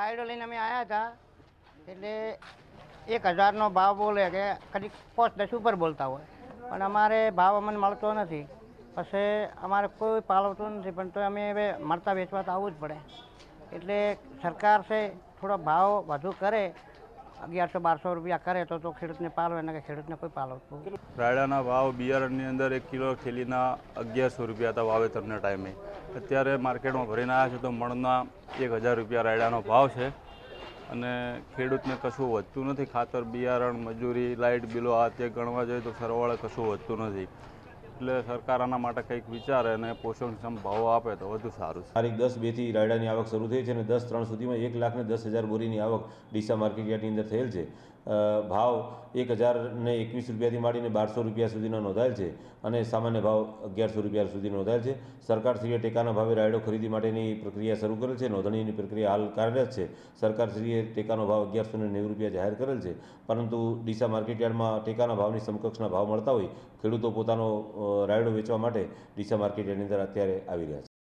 રાયડો લઈને અમે આવ્યા હતા એટલે 1000નો ભાવ બોલે કે કદી 5-10 ઉપર બોલતા હોય, પણ અમારે ભાવ અમને મળતો નથી. પછી અમારે કોઈ પાલવતું નથી, પણ તો અમે હવે મળતા વેચવા તો આવવું જ પડે. એટલે સરકાર છે થોડો ભાવ વધુ કરે, 1100-1200 રૂપિયા કરે તો ખેડૂતને પાલવે, ને કે ખેડૂતને કોઈ પાલવતું. રાયડાના ભાવ બિયારણની અંદર 1 કિલો થેલીના 1100 રૂપિયા હતા વાવેતરના ટાઈમે. અત્યારે માર્કેટમાં ભરીને આવ્યા છે તો મણના 1000 રૂપિયા રાયડાનો ભાવ છે અને ખેડૂતને કશું વધતું નથી. ખાતર, બિયારણ, મજૂરી, લાઇટ બિલો આ તે ગણવા જોઈએ તો સરવાળે કશું વધતું નથી. એટલે સરકાર આના માટે કંઈક વિચારે અને પોષણક્ષમ ભાવો આપે તો વધુ સારું છે. તારીખ 10/2થી રાયડાની આવક શરૂ થઈ છે અને 10/3 સુધીમાં 1,10,000 બોરીની આવક ડીસા માર્કેટયાર્ડની અંદર થયેલ છે. ભાવ 1021 રૂપિયાથી માંડીને 1200 રૂપિયા સુધીનો નોંધાયેલ છે અને સામાન્ય ભાવ 1100 રૂપિયા સુધી નોંધાયેલ છે. સરકારશ્રીએ ટેકાના ભાવે રાયડો ખરીદી માટેની પ્રક્રિયા શરૂ કરેલ છે. નોંધણીની પ્રક્રિયા હાલ કાર્યરત છે. સરકારશ્રીએ ટેકાનો ભાવ 1190 રૂપિયા જાહેર કરેલ છે, પરંતુ ડીસા માર્કેટયાર્ડમાં ટેકાના ભાવની સમકક્ષના ભાવ મળતા હોય ખેડૂતો પોતાનો રાયડો વેચવા માટે ડીસા માર્કેટયાર્ડની અંદર અત્યારે આવી રહ્યા છે.